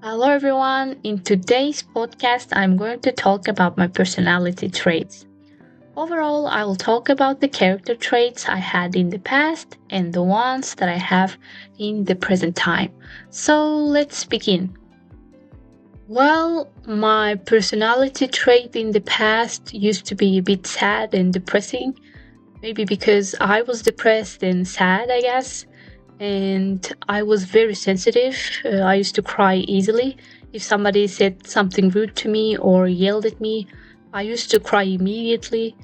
Hello, everyone. In today's podcast, I'm going to talk about my personality traits. Overall, I will talk about the character traits I had in the past and the ones that I have in the present time. So let's begin. Well, my personality trait in the past used to be a bit sad and depressing, maybe because I was depressed and sad, I guess. And I was very sensitive. I used to cry easily. If somebody said something rude to me or yelled at me, I used to cry immediately.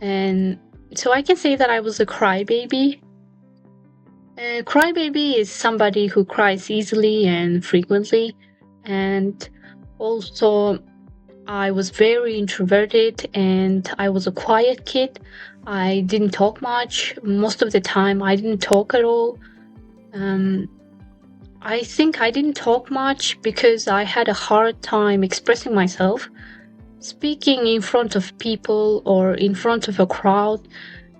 And so I can say that I was a crybaby. A crybaby is somebody who cries easily and frequently. And also, I was very introverted and I was a quiet kid. I didn't talk much. Most of the time, I didn't talk at all. Um, I think I didn't talk much because I had a hard time expressing myself. Speaking in front of people or in front of a crowd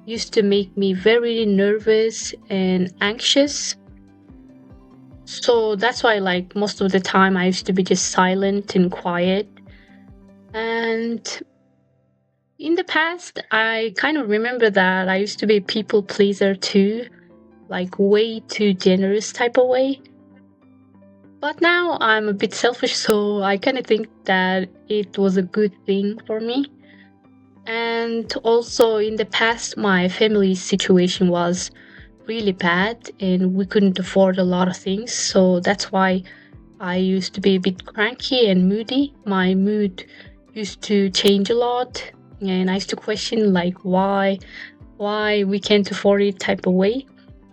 used to make me very nervous and anxious. So that's why, like, most of the time, I used to be just silent and quiet. And in the past, I kind of remember that I used to be a people pleaser too, like, way too generous type of way. But now I'm a bit selfish, so I kind of think that it was a good thing for me. And also, in the past, my family situation was really bad and we couldn't afford a lot of things. So that's why I used to be a bit cranky and moody. My mood used to change a lot, and I used to question, like, why we can't afford it type of way.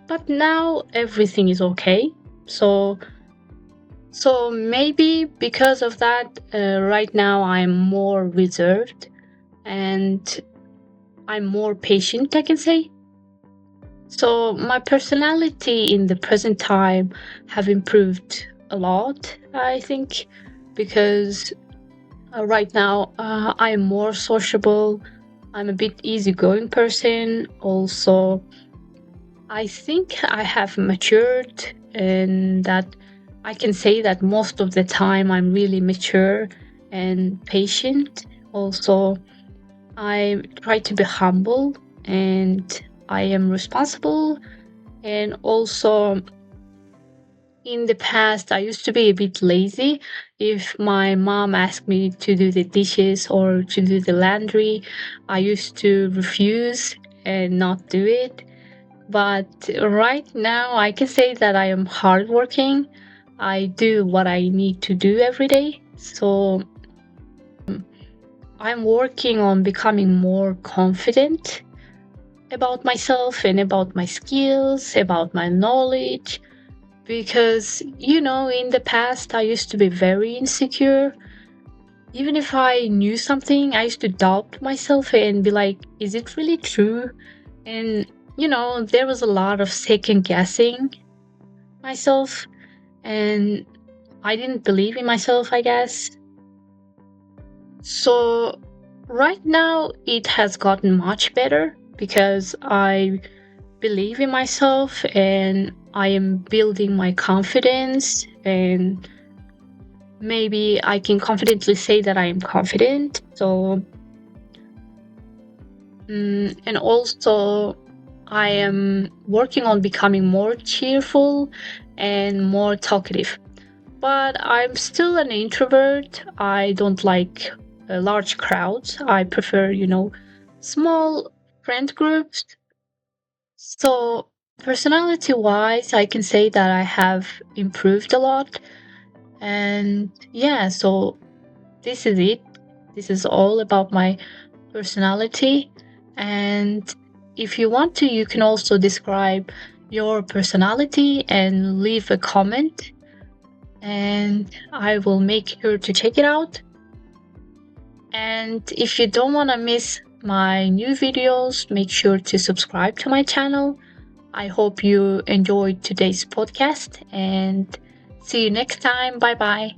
But now everything is okay. So maybe because of that, right now I'm more reserved and I'm more patient, I can say. So my personality in the present time have improved a lot, I think, because right now I am more sociable. I'm a bit easygoing person. Also, I think I have matured and that I can say that most of the time I'm really mature and patient. Also, I try to be humble and I am responsible. And also, in the past, I used to be a bit lazy. If my mom asked me to do the dishes or to do the laundry, I used to refuse and not do it. But right now, I can say that I am hardworking. I do what I need to do every day. So I'm working on becoming more confident about myself and about my skills, about my knowledge. Because, in the past, I used to be very insecure. Even if I knew something, I used to doubt myself and be like, is it really true? And, there was a lot of second guessing myself, and I didn't believe in myself, I guess. So right now it has gotten much better because I believe in myself and I am building my confidence, and maybe I can confidently say that I am confident. So and also I am working on becoming more cheerful and more talkative. But I'm still an introvert. I don't like large crowds. I prefer, small friend groups. So, personality wise, I can say that I have improved a lot. And yeah, so this is it. This is all about my personality. And if you want to, you can also describe your personality and leave a comment, and I will make sure to check it out. And if you don't want to miss my new videos, make sure to subscribe to my channel. I hope you enjoyed today's podcast and see you next time. Bye bye.